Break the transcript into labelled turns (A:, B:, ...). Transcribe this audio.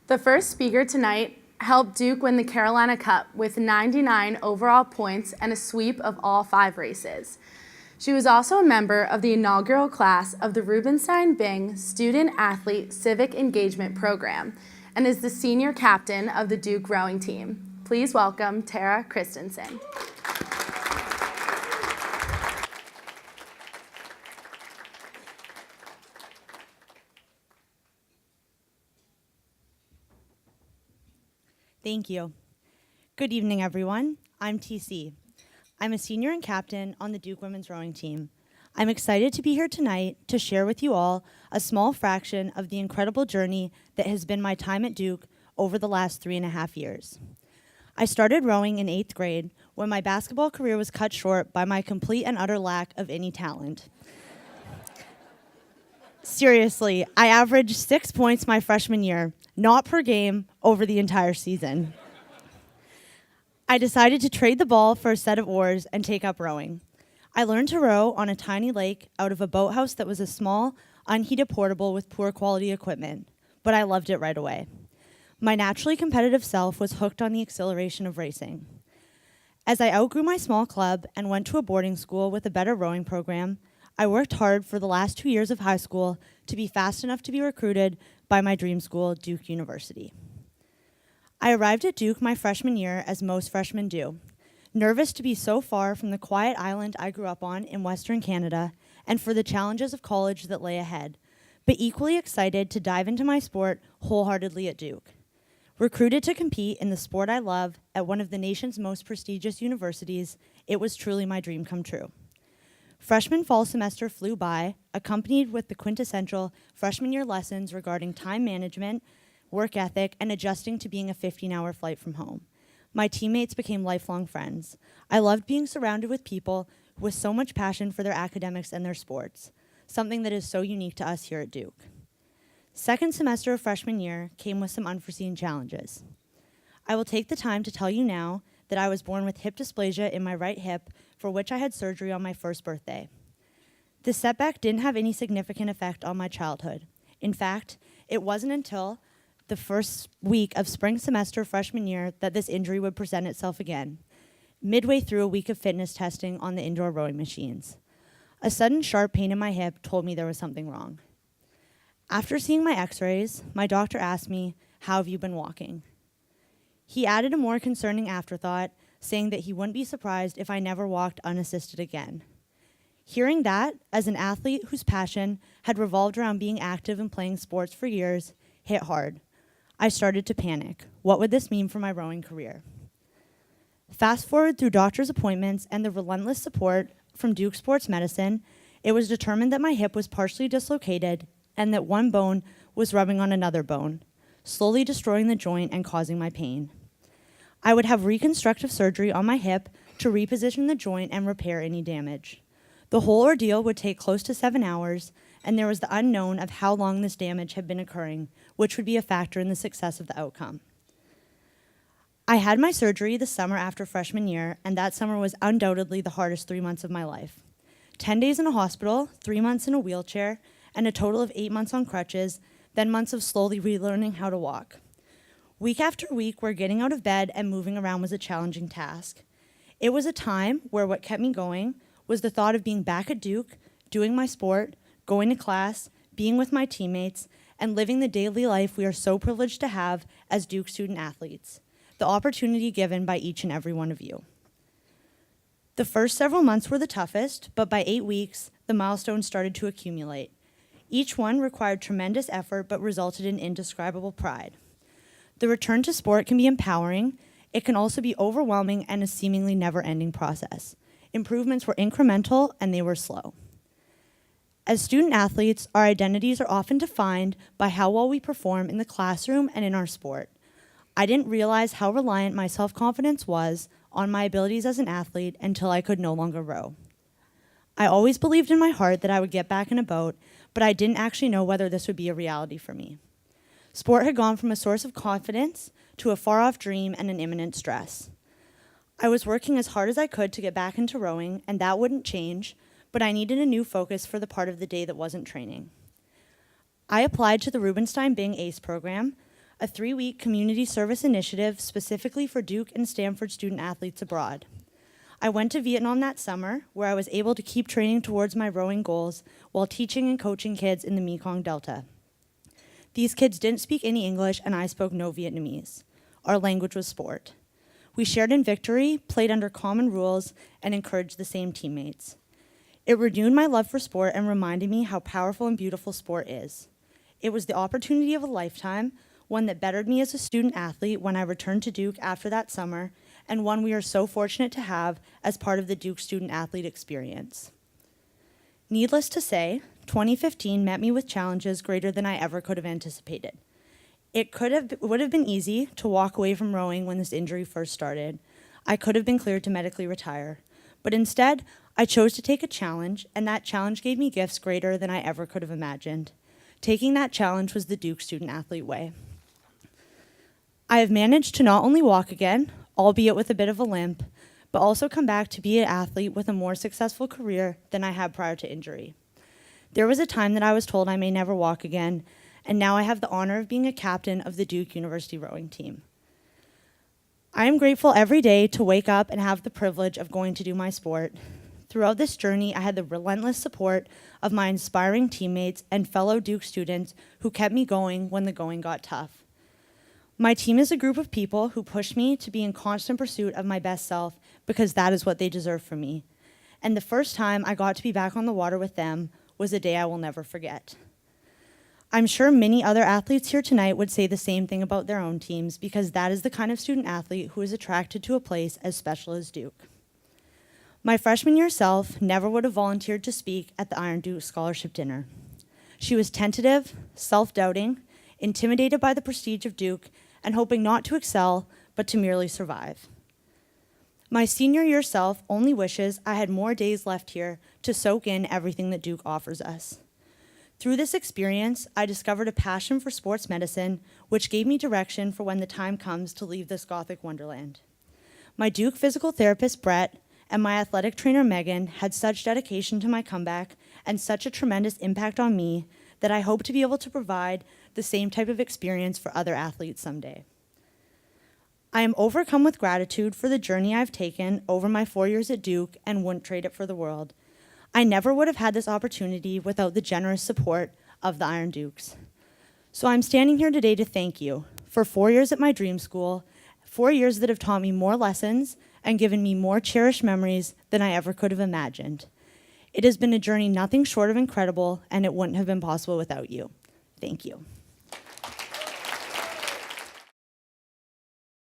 A: The first speaker tonight helped Duke win the Carolina Cup with 99 overall points and a sweep of all 5 races. She was also a member of the inaugural class of the Rubenstein-Bing Student Athlete Civic Engagement Program and is the senior captain of the Duke rowing team. Please welcome Tara Christensen.
B: Thank you. Good evening, everyone. I'm TC. I'm a senior and captain on the Duke women's rowing team. I'm excited to be here tonight to share with you all a small fraction of the incredible journey that has been my time at Duke over the last 3.5 years. I started rowing in 8th grade when my basketball career was cut short by my complete and utter lack of any talent. Seriously, I averaged 6 points my freshman year, not per game, over the entire season. I decided to trade the ball for a set of oars and take up rowing. I learned to row on a tiny lake out of a boathouse that was a small, unheated portable with poor quality equipment, but I loved it right away. My naturally competitive self was hooked on the exhilaration of racing. As I outgrew my small club and went to a boarding school with a better rowing program, I worked hard for the last 2 years of high school to be fast enough to be recruited by my dream school, Duke University. I arrived at Duke my freshman year, as most freshmen do, nervous to be so far from the quiet island I grew up on in Western Canada and for the challenges of college that lay ahead, but equally excited to dive into my sport wholeheartedly at Duke. Recruited to compete in the sport I love at one of the nation's most prestigious universities, it was truly my dream come true. Freshman fall semester flew by, accompanied with the quintessential freshman year lessons regarding time management, work ethic, and adjusting to being a 15-hour flight from home. My teammates became lifelong friends. I loved being surrounded with people with so much passion for their academics and their sports, something that is so unique to us here at Duke. Second semester of freshman year came with some unforeseen challenges. I will take the time to tell you now that I was born with hip dysplasia in my right hip, for which I had surgery on my first birthday. This setback didn't have any significant effect on my childhood. In fact, it wasn't until the first week of spring semester freshman year that this injury would present itself again, midway through a week of fitness testing on the indoor rowing machines. A sudden sharp pain in my hip told me there was something wrong. After seeing my x-rays, my doctor asked me, "How have you been walking?" He added a more concerning afterthought, saying that he wouldn't be surprised if I never walked unassisted again. Hearing that, as an athlete whose passion had revolved around being active and playing sports for years, hit hard. I started to panic. What would this mean for my rowing career? Fast forward through doctor's appointments and the relentless support from Duke Sports Medicine, it was determined that my hip was partially dislocated and that one bone was rubbing on another bone, slowly destroying the joint and causing my pain. I would have reconstructive surgery on my hip to reposition the joint and repair any damage. The whole ordeal would take close to 7 hours, and there was the unknown of how long this damage had been occurring, which would be a factor in the success of the outcome. I had my surgery the summer after freshman year, and that summer was undoubtedly the hardest 3 months of my life. 10 days in a hospital, 3 months in a wheelchair, and a total of 8 months on crutches, then months of slowly relearning how to walk. Week after week, where getting out of bed and moving around was a challenging task. It was a time where what kept me going was the thought of being back at Duke, doing my sport, going to class, being with my teammates, and living the daily life we are so privileged to have as Duke student athletes, the opportunity given by each and every one of you. The first several months were the toughest, but by 8 weeks, the milestones started to accumulate. Each one required tremendous effort but resulted in indescribable pride. The return to sport can be empowering. It can also be overwhelming and a seemingly never-ending process. Improvements were incremental and they were slow. As student athletes, our identities are often defined by how well we perform in the classroom and in our sport. I didn't realize how reliant my self-confidence was on my abilities as an athlete until I could no longer row. I always believed in my heart that I would get back in a boat, but I didn't actually know whether this would be a reality for me. Sport had gone from a source of confidence to a far-off dream and an imminent stress. I was working as hard as I could to get back into rowing, and that wouldn't change, but I needed a new focus for the part of the day that wasn't training. I applied to the Rubenstein-Bing ACE program, a 3-week community service initiative specifically for Duke and Stanford student athletes abroad. I went to Vietnam that summer, where I was able to keep training towards my rowing goals while teaching and coaching kids in the Mekong Delta. These kids didn't speak any English, and I spoke no Vietnamese. Our language was sport. We shared in victory, played under common rules, and encouraged the same teammates. It renewed my love for sport and reminded me how powerful and beautiful sport is. It was the opportunity of a lifetime, one that bettered me as a student athlete when I returned to Duke after that summer, and one we are so fortunate to have as part of the Duke student athlete experience. Needless to say, 2015 met me with challenges greater than I ever could have anticipated. It would have been easy to walk away from rowing when this injury first started. I could have been cleared to medically retire. But instead, I chose to take a challenge, and that challenge gave me gifts greater than I ever could have imagined. Taking that challenge was the Duke student athlete way. I have managed to not only walk again, albeit with a bit of a limp, but also come back to be an athlete with a more successful career than I had prior to injury. There was a time that I was told I may never walk again, and now I have the honor of being a captain of the Duke University rowing team. I am grateful every day to wake up and have the privilege of going to do my sport. Throughout this journey, I had the relentless support of my inspiring teammates and fellow Duke students who kept me going when the going got tough. My team is a group of people who push me to be in constant pursuit of my best self because that is what they deserve from me. And the first time I got to be back on the water with them was a day I will never forget. I'm sure many other athletes here tonight would say the same thing about their own teams because that is the kind of student athlete who is attracted to a place as special as Duke. My freshman year self never would have volunteered to speak at the Iron Duke Scholarship Dinner. She was tentative, self-doubting, intimidated by the prestige of Duke, and hoping not to excel, but to merely survive. My senior year self only wishes I had more days left here to soak in everything that Duke offers us. Through this experience, I discovered a passion for sports medicine, which gave me direction for when the time comes to leave this Gothic wonderland. My Duke physical therapist, Brett, and my athletic trainer, Megan, had such dedication to my comeback and such a tremendous impact on me that I hope to be able to provide the same type of experience for other athletes someday. I am overcome with gratitude for the journey I've taken over my 4 years at Duke and wouldn't trade it for the world. I never would have had this opportunity without the generous support of the Iron Dukes. So I'm standing here today to thank you for 4 years at my dream school, 4 years that have taught me more lessons and given me more cherished memories than I ever could have imagined. It has been a journey nothing short of incredible, and it wouldn't have been possible without you. Thank you.